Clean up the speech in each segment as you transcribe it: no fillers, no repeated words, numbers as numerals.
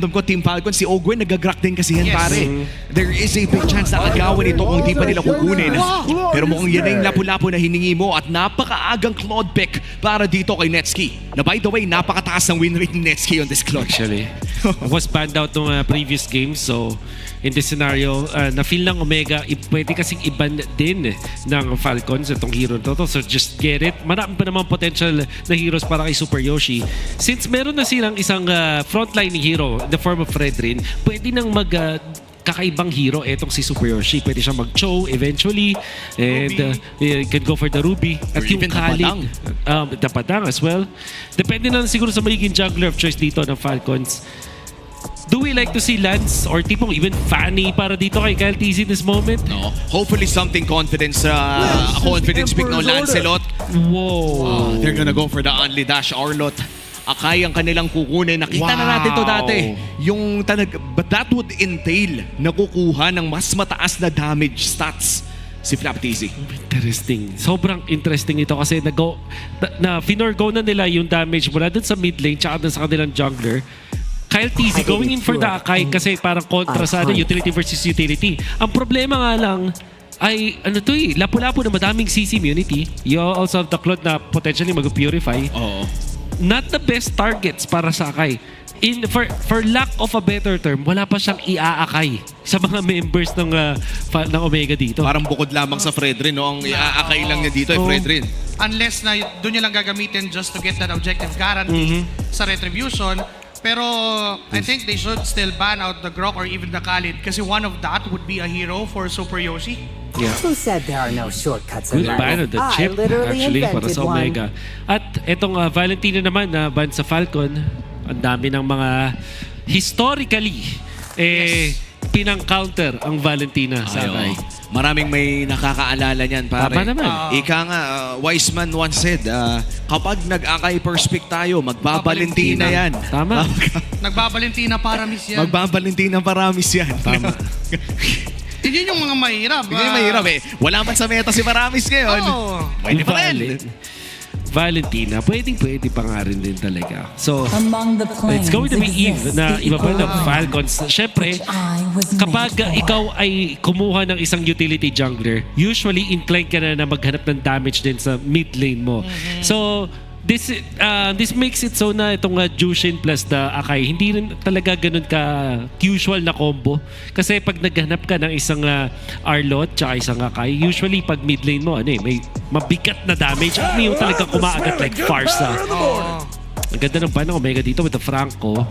pakiramdam ko, Team Falcons, si Ogwen nagagrack din kasi yan, pare. There is a big chance na agawan ito kung hindi pa nila kukunin. Pero mukhang yan na yung lapu-lapu na hiningi mo at napakaagang Claude pick para dito kay Netsky. Na by the way, napakataas ng win rate ni Netsky on this clock. Actually, was banned out ng previous games, so in this scenario, na-feel ng Omega, pwede kasing iban din ng Falcons itong hero to. So just get it. Marami pa naman potential na heroes para kay Super Yoshi. Since meron na silang isang frontline hero in the form of Fredrin, pwede nang kakaibang hero etong si Super Yoshi. Pwede siya mag-Cho eventually and can go for the Ruby at yung Kali, the Padang as well. Depende na siguro sa magiging jungler of choice dito ng Falcons. Do we like to see Lance or tipong even Fanny para dito kay Kyle TZ this moment? No. Hopefully something confidence pick no Lancelot. Whoa. They're gonna go for the only dash Arlot. Akay ang kanilang kukunin. Nakita na natin to dati. But that would entail na kukuha ng mas mataas na damage stats si Flap TZ. Interesting. Sobrang interesting ito kasi finorgo na nila yung damage mula dun sa mid lane tsaka dun sa kanilang jungler. Kyle TZ going in for the Akai kasi parang kontra sa utility versus utility. Ang problema nga lang ay lapu-lapu na madaming CC immunity. You also have the Claude na potentially mag-purify. Not the best targets para sa Akai. For lack of a better term, wala pa siyang iaakay sa mga members ng Omega dito. Parang bukod lamang sa Fredrin, no? Ang iaakay lang niya dito ay Fredrin. Unless na doon niya lang gagamitin just to get that objective guarantee sa Retribution. Pero I think they should still ban out the Grok or even the Khalid kasi one of that would be a hero for Super Yoshi. Yeah. Who said there are no shortcuts in Good ban of the chip actually para sa Omega. At etong Valentina naman na ban sa Falcon, ang dami ng mga historically pinang-counter ang Valentina sa Akai. Maraming may nakakaalala niyan, pare. Tama naman. Ika nga, wise man once said, kapag nag-Akai perspect tayo, magbabalentina yan. Tama. Nagbabalentina paramis yan. Magbabalentina paramis yan. Tama. Yun yung mga mahirap. Yun yung mahirap eh. Wala man sa meta si Paramis ngayon. Pwede pa rin. Valentina, pwede pa nga rin din talaga. So, it's going to be Eve na iba pa ng Falcons. Siyempre, kapag ikaw ay kumuha ng isang utility jungler, usually inclined ka na maghanap ng damage din sa mid lane mo. So, this makes it so na itong Jushin plus the Akai, hindi rin talaga ganun ka usual na combo. Kasi pag naghanap ka ng isang Arlot tsaka isang Akai, usually pag mid lane mo, may mabigat na damage. Hindi yung talaga kumaagat like Farsa. Ang ganda ng ban ng Omega dito with the Franco.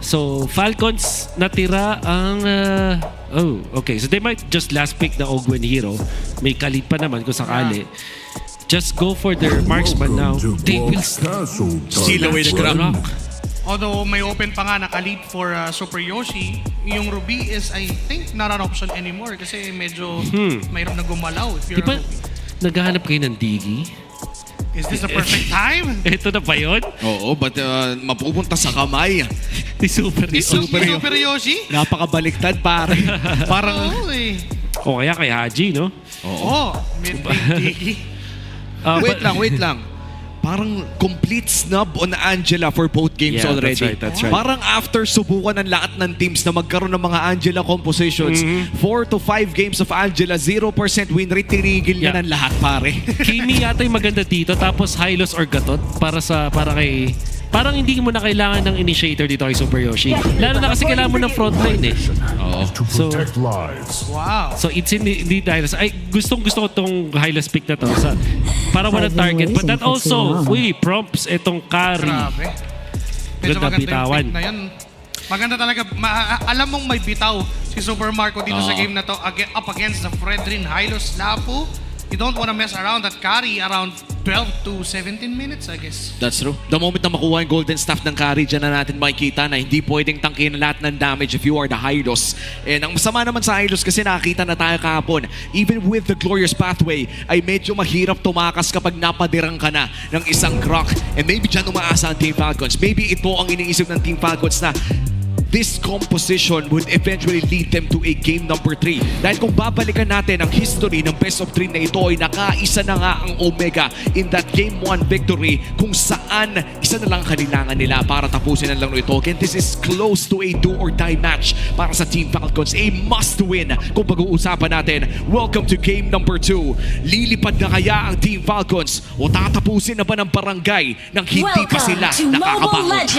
So, Falcons natira ang... okay. So, they might just last pick the Ogwen hero. May Khalid pa naman kung sakali. Just go for their marksman now. They will steal away the Grok. Although may open pa nga na Khalid for Super Yoshi, yung Ruby is I think not an option anymore kasi medyo mayroon na gumalaw. Di ba naghahanap kayo ng Digi? Is this the perfect time? Ito na ba yun? Oo, but mapupunta sa kamay. Ni Super Yoshi? Napakabaliktad, pare. Parang... O kaya kay Haji, no? Oo. Mid-lane Digi. Wait lang. Parang complete snub on Angela for both games already. That's right. Parang after subukan ng lahat ng teams na magkaroon ng mga Angela compositions, 4 to 5 games of Angela, 0% win rate, tinigil niya ng lahat, pare. Kimi yata yung maganda dito, tapos Hylos or Gatot para kay... Parang hindi mo na kailangan ng initiator dito kay Super Yoshi. Lalo na kasi kailangan mo ng frontline eh. So, wow. So it's hindi dahil ay gusto ko tong Hylos pick na to para walang target. But that also prompts itong carry. Grabe. Medyo maganda bitawan. Na yan. Maganda talaga. Alam mong may bitaw si Super Marco dito sa game na to up against the Fredrin Hylos Lapu. You don't want to mess around that carry around 12 to 17 minutes, I guess. That's true. The moment na makuha yung golden staff ng carry, dyan na natin makikita na hindi pwedeng tangkin lahat ng damage if you are the Hylos. And ang masama naman sa Hylos kasi nakakita na tayo kahapon, even with the glorious pathway, ay medyo mahirap tumakas kapag napadirang ka na ng isang Grok. And maybe dyan umaasa ang Team Falcons. Maybe ito ang iniisip ng Team Falcons na this composition would eventually lead them to a game number 3. Dahil kung babalikan natin ang history ng best of 3 na ito ay nakaisa na nga ang Omega in that game 1 victory kung saan isa na lang kailangan nila para tapusin ang laro ito. Again, this is close to a do or die match para sa Team Falcons. A must win kung pag-uusapan natin. Welcome to game number 2. Lilipad na kaya ang Team Falcons o tatapusin na ba ng barangay nang hindi pa sila nakakabangon?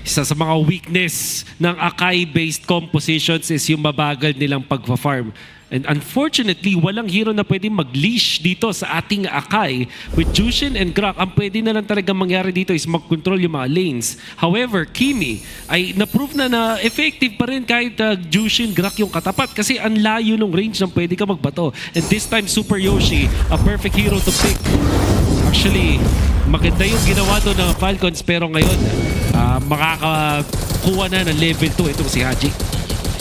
Isa sa mga weakness ng Akai-based compositions is yung mabagal nilang pagpa-farm. And unfortunately, walang hero na pwede mag-leash dito sa ating Akai. With Jushin and Grak, ang pwede na lang talaga mangyari dito is mag-control yung mga lanes. However, Kimi ay na-prove na effective pa rin kahit Jushin, Grak yung katapat kasi ang layo ng range ng pwede ka magbato. And this time, Super Yoshi, a perfect hero to pick. Actually, maganda yung ginawa doon ng Falcons pero ngayon, makakakuha na ng level 2 itong si Haji.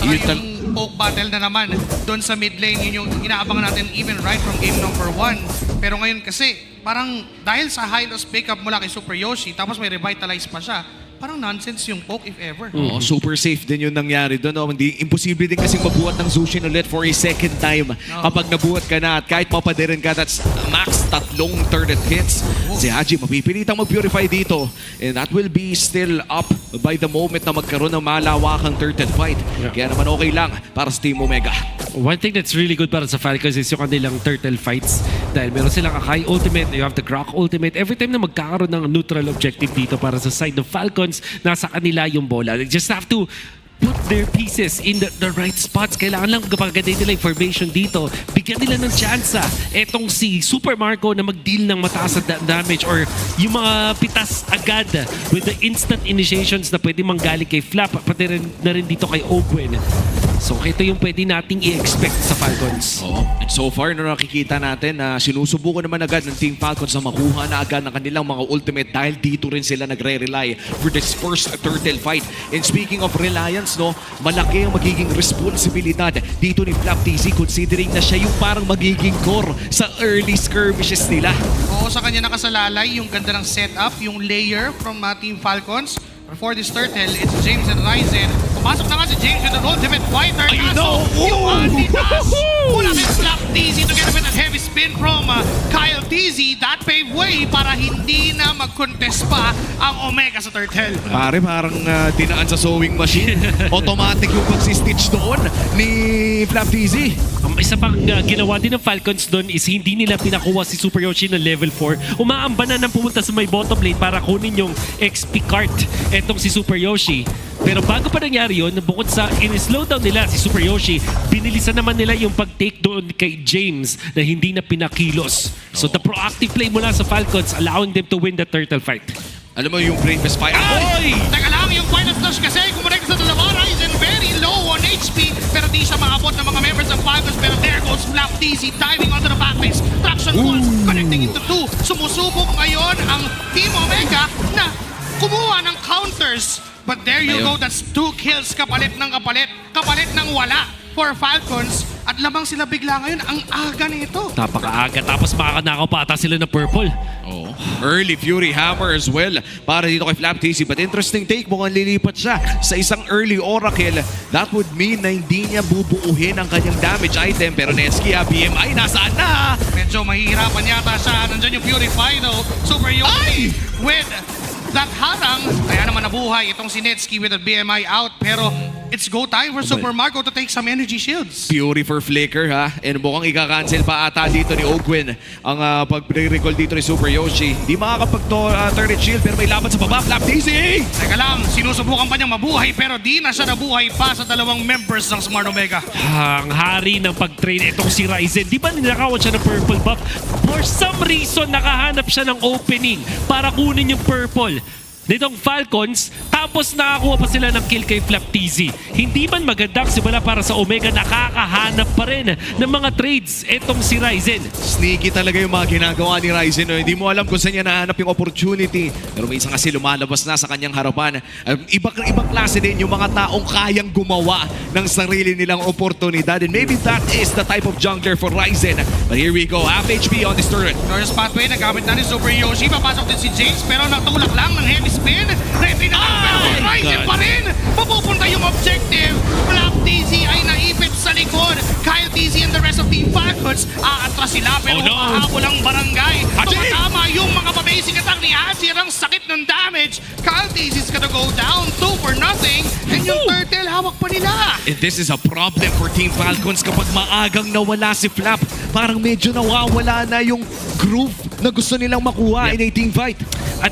Yung poke battle na naman doon sa mid lane, yun yung inaabangan natin even right from game number 1. Pero ngayon kasi, parang dahil sa high loss pick-up mula kay Super Yoshi, tapos may revitalize pa siya, parang nonsense yung poke if ever. Oo, super safe din yung nangyari doon. No? Hindi, imposible din kasi mabuhat ng Zushin ulit for a second time. Kapag nabuhat ka na at kahit mapadirin ka, that's max 3 turret hits. Si Haji mapipilitang mag-purify dito. And that will be still up by the moment na magkaroon ng malawakang turret fight. Kaya naman okay lang para sa Team Omega. One thing that's really good para sa Falcons is yung kanilang turtle fights. Dahil meron silang Akai ultimate, you have the Grok ultimate. Every time na magkakaroon ng neutral objective dito para sa side ng Falcons, nasa kanila yung bola. They just have to put their pieces in the right spots. Kailangan lang kapaganda nila information dito. Bigyan nila ng tsansa. Etong si Super Marco na mag-deal ng mataas na damage or yung mga pitas agad with the instant initiations na pwede manggaling kay Flap pati rin, na rin dito kay Ogwen. So ito yung pwede nating i-expect sa Falcons. And so far, nakikita natin na sinusubukan naman agad ng Team Falcons na makuha na agad ng kanilang mga ultimate dahil dito rin sila nagre-rely for this first turtle fight. And speaking of reliance, malaki ang magiging responsibilidad dito ni Flap TZ considering na siya yung parang magiging core sa early skirmishes nila. Oo, sa kanya nakasalalay yung ganda ng setup, yung layer from Team Falcons. For this turtle, it's James and Ryzen. Pumasok na nga si James with the ultimate fighter. Kaso, yung anti-task mula kay Flap TZ together with a heavy spin from Kyle TZ. That paved way para hindi na mag-contest pa ang Omega sa turtle. Pare, parang tinaan sa sewing machine. Automatic yung pag-stitch doon ni Flap TZ. Isa pang ginawa din ng Falcons doon is hindi nila pinakuha si Super Yoshi ng level 4. Umaamba na ng pumunta sa may bottom lane para kunin yung XP cart etong si Super Yoshi. Pero bago pa nangyari yun, bukod sa in-slow down nila si Super Yoshi, binilisan naman nila yung pag-take doon kay James na hindi na pinakilos. So the proactive play mula sa Falcons allowing them to win the turtle fight. Alam mo yung bravest fight. Ay! Teka lang, yung point of touch kasi kumonect sa dalawa, Ryzen very low on HP pero di siya maabot ng mga members ng Falcons. Pero there goes Flap TZ diving onto the backlines. Traction pulls connecting into 2. Sumusubok ngayon ang Team Omega na kumuha ng counters. But there you go, that's 2 kills kapalit ng wala for Falcons. At lamang sila bigla ngayon, ang aga nito. Napaka-aga, tapos makakanakaw pa ata sila ng purple. Early Fury Hammer as well para dito kay Flap TZ. But interesting take, mukhang lilipat siya sa isang early Oracle. That would mean na hindi niya bubuuhin ang kanyang damage item. Pero Netsky, BMI, nasaan na? Medyo mahihirapan yata siya. Nandyan yung Purify though. Super Yoshi with that harang. Kaya naman nabuhay itong si Netsky with the BMI out. Pero it's go time for Super Marco to take some energy shields. Fury for Flicker ha. And mukhang ika-cancel pa ata dito ni Ogwen ang pag-recall dito ni Super Yoshi. Di makakapag-turret shield pero may laban sa baba. Flap TZ! Teka lang, sinusubukan pa niyang mabuhay pero di na siya nabuhay pa sa dalawang members ng Smart Omega. Ang hari ng pag-train itong si Ryzen. Di ba ninakawan siya ng purple buff? For some reason, nakahanap siya ng opening para kunin yung purple nitong Falcons, tapos nakakuha pa sila ng kill kay Flap TZ. Hindi man magandang simula para sa Omega, nakakahanap pa rin ng mga trades etong si Ryzen. Sneaky talaga yung mga ginagawa ni Ryzen. No? Hindi mo alam kung saan niya nahanap yung opportunity. Pero may isa kasi lumalabas na sa kanyang harapan. Ibang klase din yung mga taong kayang gumawa ng sarili nilang oportunidad. And maybe that is the type of jungler for Ryzen. But here we go, half HP on this turret. Norris pathway, nagamit na ni Super Yoshi. Papasok din si James pero natulak lang ng heavy spin. Ready na lang pero Ryzen pa rin. Mapupunta sila pero Oh, no. humahabol ang barangay. Haji! Tumatama yung mga pa-basic attack ni Haji. Ang sakit ng damage. Caltis is gonna go down 2 for nothing. And yung turtle, hawak pa nila. And this is a problem for Team Falcons kapag maagang nawala si Flap. Parang medyo nawawala na yung groove na gusto nilang makuha in a team fight. At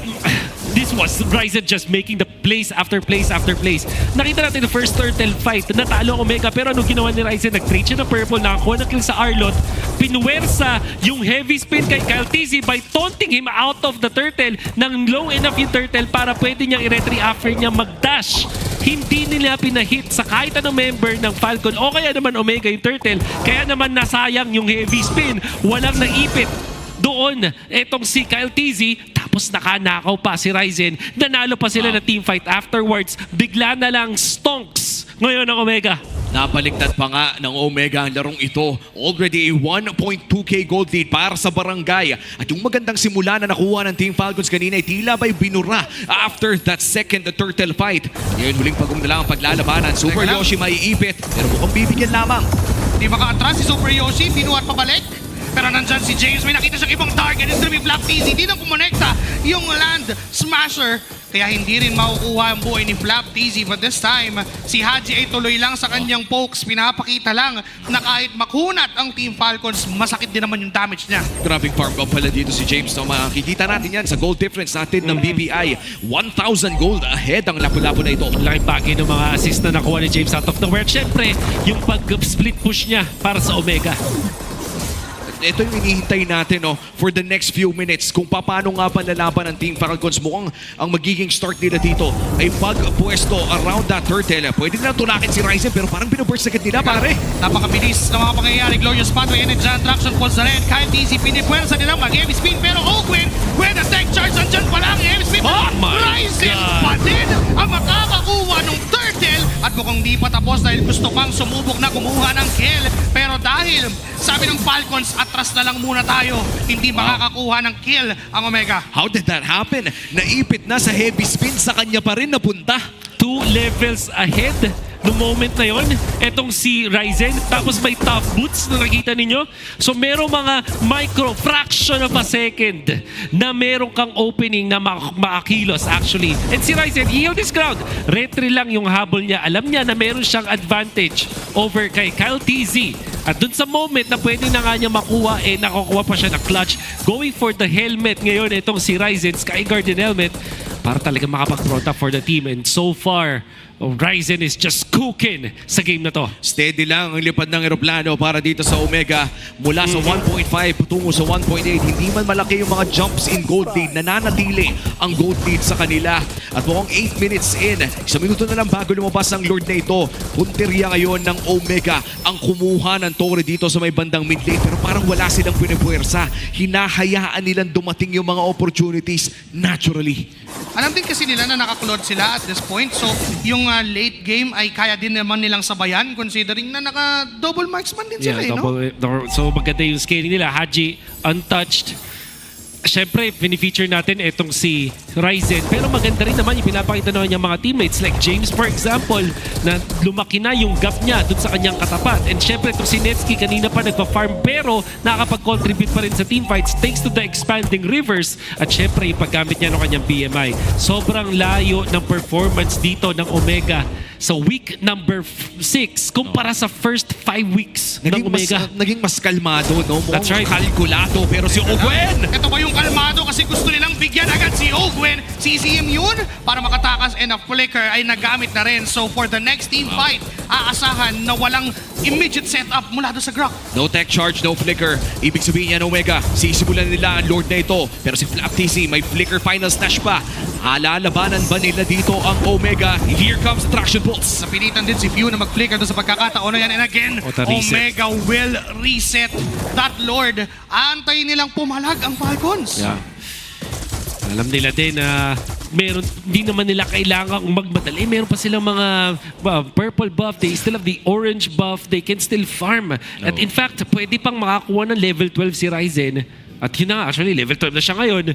this was Ryzen just making the plays after plays after plays. Nakita natin the first turtle fight, natalo ang Omega, pero anong ginawa ni Ryzen? Nag-trade siya ng purple, nakakuha ng kill sa Arlot, pinuwersa yung heavy spin kay Caltizi by taunting him out of the turtle nang low enough yung turtle para pwede niyang i-retry after niya mag-dash. Hindi nila pinahit sa kahit anong member ng Falcon o kaya naman Omega yung turtle, kaya naman nasayang yung heavy spin, walang naipit doon etong si Kyle TZ, tapos nakanakaw pa si Ryzen, nanalo pa sila na team fight afterwards, bigla na lang stonks ngayon ng Omega. Napaliktad pa nga ng Omega ang larong ito. Already a 1.2k gold lead para sa barangay. At yung magandang simula na nakuha ng Team Falcons kanina ay tila ba'y binura after that second turtle fight. Ngayon huling pagong na lang ang paglalabanan. Super Teka lang. Yoshi maiipit pero mukhang bibigyan lamang. Di maka-atras si Super Yoshi, binuhat pabalik. Pero nandyan si James, may nakita siyang ibang target. It's gonna be Flap TZ, hindi nang kumonekta yung land smasher. Kaya hindi rin makukuha ang buhay ni Flap TZ. But this time, si Haji ay tuloy lang sa kanyang pokes. Pinapakita lang na kahit makunat ang Team Falcons, masakit din naman yung damage niya. Grabing farm up pala dito si James. No? Makikita natin yan sa gold difference natin ng BPI. 1,000 gold ahead ang lapu-lapu na ito. Laking bagay ng mga assist na nakuha ni James out of nowhere. Siyempre, yung pag-split push niya para sa Omega. Ito yung inihintay natin for the next few minutes kung paano nga pa lalaban ng Team Falcons. Mukhang ang magiging start nila dito ay pagpwesto around that turtle. Pwede na tulakin si Ryzen pero parang binuburst agad nila pare. Napakabilis ng mga pangyayari. Glorious Pathway and Giant Traction Pulse na rin. Kyle TZ, pinipwersa nilang mag-heavy spin. Pero Ogwin, with a tech charge, andyan pa lang heavy spin. Oh my Ryzen God! pa din ang makakakuha ng turtle. At mukhang di pa tapos dahil gusto pang sumubok na kumuha ng kill. Pero dahil sabi ng Falcons, atras na lang muna tayo. Hindi makakakuha ng kill ang Omega. How did that happen? Naipit na sa heavy spin, sa kanya pa rin napunta. 2 levels ahead no moment na yon, etong si Ryzen, tapos may top boots na nakita ninyo. So merong mga micro fraction of a second na merong kang opening na makakilos actually. And si Ryzen, he held his ground. Retry lang yung habol niya. Alam niya na meron siyang advantage over kay Kyle TZ. At dun sa moment na pwede na nga niya makuha, nakukuha pa siya ng clutch. Going for the helmet ngayon, itong si Ryzen, Sky Guardian helmet, para talaga makapag-front up for the team. And so far, Ryzen is just cooking sa game na to. Steady lang ang lipad ng eroplano para dito sa Omega. Mula sa 1.5 tungo sa 1.8. Hindi man malaki yung mga jumps in gold lead. Nananatili ang gold lead sa kanila. At mukhang 8 minutes in. Isang minuto na lang bago lumabas ang Lord na ito. Punteriya ngayon ng Omega ang kumuha ng tore dito sa may bandang mid lane. Pero parang wala silang pinipuwersa. Hinahayaan nilang dumating yung mga opportunities naturally. Alam din kasi nila na nakaklod sila at this point. So, yung late game ay kaya din naman nilang sabayan considering na naka-double marksman din sila, So maganda yung scaling nila. Haji, untouched. Siyempre, pinifeature natin itong si Ryzen. Pero maganda rin naman yung pinapakita naman niya mga teammates like James for example, na lumaki na yung gap niya dun sa kanyang katapat. And siyempre itong si Netsky kanina pa nagpa-farm pero nakakapag-contribute pa rin sa teamfights thanks to the expanding rivers. At siyempre yung paggamit niya ng kanyang BMI. Sobrang layo ng performance dito ng Omega sa week number 6 kumpara sa first 5 weeks ng Omega. Naging mas kalmado, no? That's right. Kalkulado. Pero si Ogwen! Ito ba yung kalmado kasi gusto nilang bigyan agad si Ogwen. CCM yun para makatakas and a flicker ay nagamit na rin. So for the next team fight, aasahan na walang immediate setup mula doon sa Grok. No tech charge, no flicker. Ibig sabihin yan, Omega, sisimulan nila ang Lord na ito. Pero si Flap TC, may flicker final stash pa. Alalabanan ba nila dito ang Omega? Here comes the traction pulse. Napilitan din si Few na mag-flicker doon sa pagkakataon na yan. And again, Omega will reset that Lord. Antay nilang pumalag ang Falcons. Yeah. Alam nila din na hindi naman nila kailangang magmadali. Meron pa silang mga purple buff. They still have the orange buff. They can still farm. At in fact, pwede pang makakuha ng level 12 si Ryzen. At yun na, actually, level 12 na siya ngayon.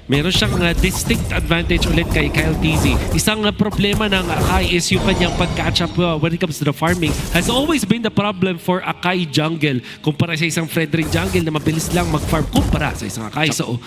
meron siyang distinct advantage ulit kay Kyle TZ. Isang problema ng Akai is yung kanyang pag-catch up when it comes to the farming has always been the problem for Akai jungle kumpara sa isang Fredrin jungle na mabilis lang mag-farm kumpara sa isang Akai. So,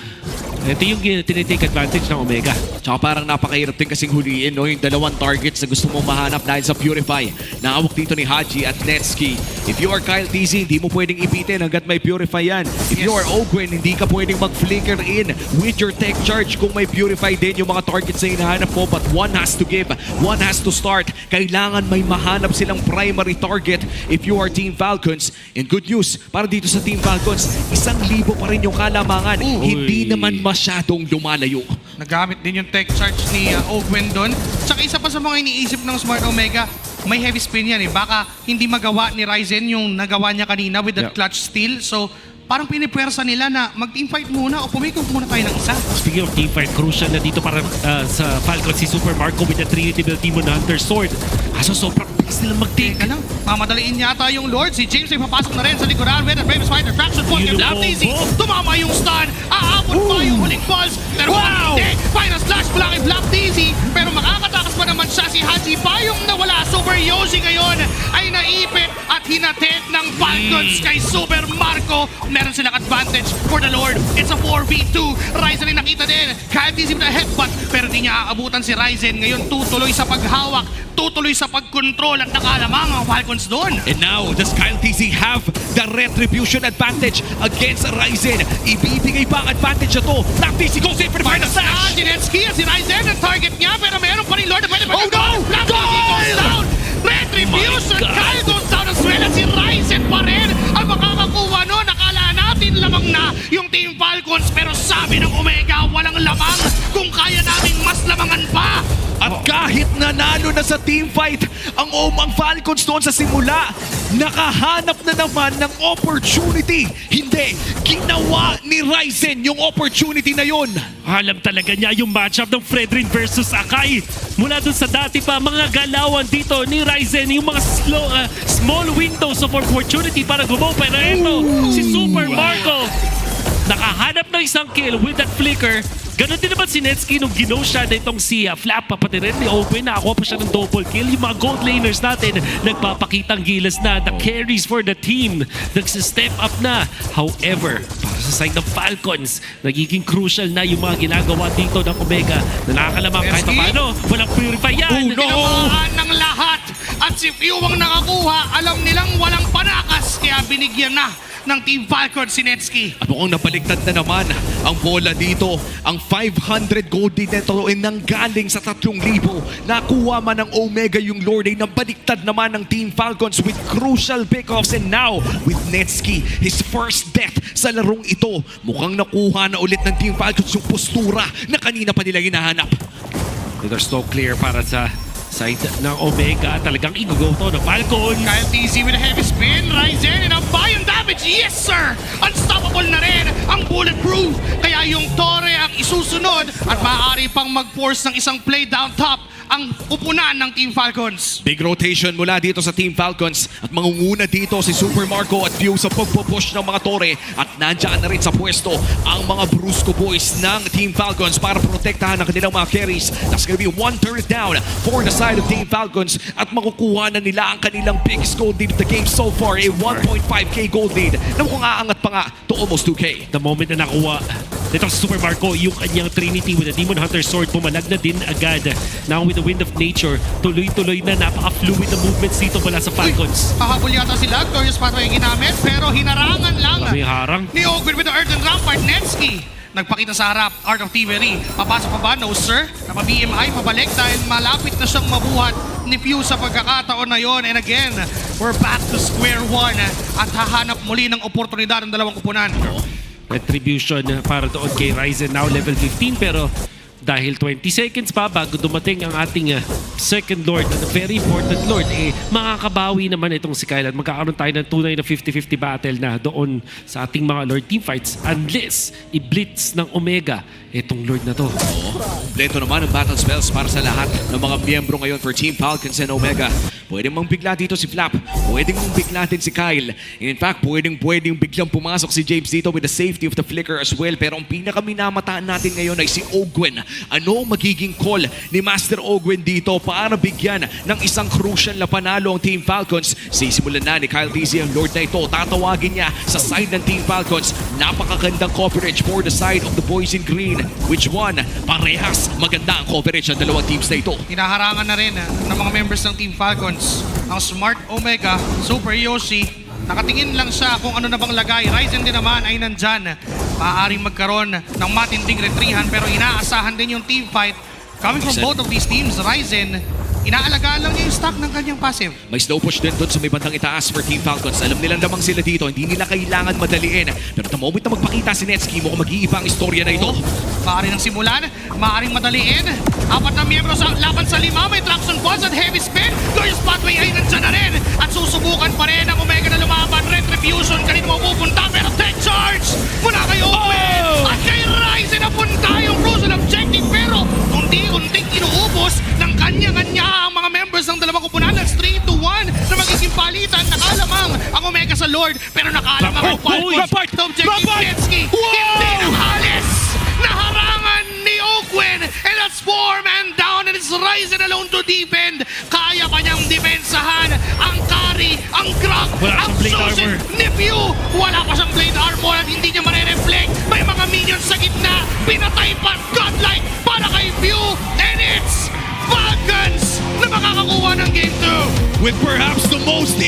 ito yung tinitake advantage ng Omega. Tsaka parang napakahirap din kasing huliin, no? Yung dalawang targets na gusto mong mahanap dahil sa Purify. Naawak dito ni Haji at Netsky. If you are Kyle TZ, hindi mo pwedeng ipitin hanggat may Purify yan. If you are Ogwen, hindi ka pwedeng mag-flicker in with your tech charge kung may Purify din yung mga targets na hinahanap mo. But one has to give, one has to start. Kailangan may mahanap silang primary target if you are Team Falcons. And good news, para dito sa Team Falcons, 1,000 pa rin yung kalamangan. Hindi naman masyadong lumalayo. Nagamit din yung tech charge ni Ogwen doon. Tsaka isa pa sa mga iniisip ng Smart Omega, may heavy spin yan eh. Baka hindi magawa ni Ryzen yung nagawa niya kanina with that clutch steal. So, parang pinipwersa nila na mag-teamfight muna o pumikot muna tayo ng isa. Speaking of teamfight, crucial na dito para sa Falcon si Super Marco with the Trinity Build Demon Hunter Sword. Kaso sobrang bilis nilang mag-take. Teka lang, mamadaliin yata yung Lord. Si James ay papasok na rin sa likuran with a Brave Spider Traction Point. Yung Love Easy, tumama yung stun. Aabot pa yung huling balls. Pero hindi, final slash mula kay Black Dizzy. Pero makakatakas pa naman siya si Haji pa yung nawala. Super Yoshi ngayon ay naipit at hinatet ng Falcons kay Super Marco. Meron silang advantage for the Lord. It's a 4v2. Ryzen ay nakita din. Kyle Dizzy with a headbutt. Pero di niya aabutan si Ryzen. Ngayon tutuloy sa paghawak. Tutuloy sa pag-control at nakalamang ang Falcons doon. And now, does Kyle TZ have the retribution advantage against Ryzen? Ibibigay ba ang advantage na to? Black TZ goes in for the final slash! Jinetsky si Ryzen ang target niya pero meron pa rin Lord na pwede no! Black TZ goes down! Retribution! Kyle goes down as well at si Ryzen pa rin ang makakakuha nun. Nakala natin lamang na yung Team Falcons pero sabi ng Omega walang lamang kung kaya naming mas lamangan pa. At kahit nanalo na sa team fight ang Falcons doon sa simula, nakahanap na naman ng opportunity. Hindi, ginawa ni Ryzen yung opportunity na yon. Alam talaga niya yung matchup ng Fredrin versus Akai. Mula dun sa dati pa, mga galawan dito ni Ryzen, yung mga small windows of opportunity para gumawa. Pero ito, si Super Marco, nakahanap ng isang kill with that flicker. Ganon din naman si Netsky nung ginaw siya na itong si Flap, pati rin ni Open, nakakuha pa siya ng double kill. Yung mga gold laners natin, nagpapakitang gilas na the carries for the team. Nagsa-step up na. However, para sa side ng Falcons, nagiging crucial na yung mga ginagawa dito ng Omega na nakakalamang kahit paano. Walang purify yan. Tinamaan ng lahat. At si Few ang nakakuha, alam nilang walang panakas. Kaya binigyan na ng Team Falcon si Netsky. At mukhang napaliktad na naman ang bola dito. Ang 500 gold din nito ay nanggaling sa 3,000. Nakuha man ng Omega yung Lord ay nabaliktad naman ng Team Falcons with crucial pickoffs. And now, with Netsky, his first death sa larong ito, mukhang nakuha na ulit ng Team Falcons yung postura na kanina pa nila hinahanap. There's no clear para sa side ng Omega. Talagang i-go to ng Falcon. Kyle TZ with a heavy spin. Ryzen and a buy-on damage. Yes, sir! Unstoppable na rin ang bulletproof. Kaya yung Torre ang isusunod at maaari pang mag-force ng isang play down top ang upunan ng Team Falcons. Big rotation mula dito sa Team Falcons at mangunguna dito si Super Marco at View sa pagpupush ng mga Torre at nandiyan na rin sa pwesto ang mga Brusco boys ng Team Falcons para protektahan ang kanilang mga carries. That's gonna be 1 turret down for the side of Team Falcons at makukuha na nila ang kanilang biggest gold lead of the game so far, a 1.5k gold lead na mukhang aangat pa nga to almost 2k. The moment na nakuha itong Super Marco yung kanyang Trinity with a Demon Hunter Sword, pumalag na din agad. Now with the Wind of Nature, tuloy-tuloy na napaka-fluid na movements dito mula sa Falcons. Hahabol yata sila. Glorious Pathway yung ginamit pero hinarangan lang May harang. ni Ogwen with the Earthen Rampart. Netsky nagpakita sa harap. Art of Thievery. Papasok pa ba? No sir. Napa-BMI, pabalik dahil malapit na siyang mabuhat ni Pew sa pagkakataon na yon. And again, we're back to square one at hahanap muli ng oportunidad ng dalawang kupunan. Retribution para doon kay Ryzen, now level 15, pero dahil 20 seconds pa bago dumating ang ating second Lord, a very important Lord, makakabawi naman itong si Kyle at magkakaroon tayo ng tunay na 50-50 battle na doon sa ating mga Lord teamfights unless i-blitz ng Omega itong Lord na to. Kompleto naman ang battle spells para sa lahat ng mga miyembro ngayon for Team Falcons and Omega. Pwede mang bigla dito si Flap, pwede mong bigla din si Kyle. And in fact, pwedeng biglang pumasok si James dito with the safety of the flicker as well. Pero ang pinakaminamataan natin ngayon ay si Ogwen. Ano ang magiging call ni Master Ogwen dito para bigyan ng isang crucial na panalo ang Team Falcons? Sisimulan na ni Kyle Tizzy ang Lord na ito. Tatawagin niya sa side ng Team Falcons. Napakagandang coverage for the side of the boys in green. Which one? Parehas maganda ang coverage ng dalawang teams na ito. Hinaharangan na rin ng mga members ng Team Falcons ang Smart Omega, Super Yoshi. Nakatingin lang siya kung ano na bang lagay. Ryzen din naman ay nandyan. Maaaring magkaroon ng matinding retrihan pero inaasahan din yung team fight. Coming from both of these teams, Ryzen, inaalagaan lang niya yung stock ng kanyang passive. May slow push din doon sa may bandang itaas for Team Falcons. Alam nilang lamang sila dito, hindi nila kailangan madaliin. Pero the moment na magpakita si Netsky, mukhang mag-iiba ang istorya na ito. Maaari ng simulan, maaaring madaliin. Apat na miyembro sa laban sa lima, may traction pods at heavy spin. Glorious Pathway ay nandyan na rin. At susubukan pa rin ang Omega na lumaban. Retribution, kanino mapupunta pero tech charge mula kay Owen. At kay Ryzen napunta yung crucial objective pero unti-unting inuubos ng kanya-kanya ang mga members ng dalawang kupunan. That's 3-1 na magiging palitan. Nakalamang ang Omega sa Lord pero nakalamang ang Falcons. The objective Netsky hindi ng halis. Naharangan ni Ogwen and that's 4-man down and it's Ryzen alone to defend. Kaya pa niyang depensahan ang Kari, ang Grog, ang Susan ni Pew. Wala pa siyang blade armor at hindi niya marereflect. May mga minions sa gitna. Pinatay pa godlike para kay Pew and it's Falcons na makakakuha ng game 2. With perhaps the most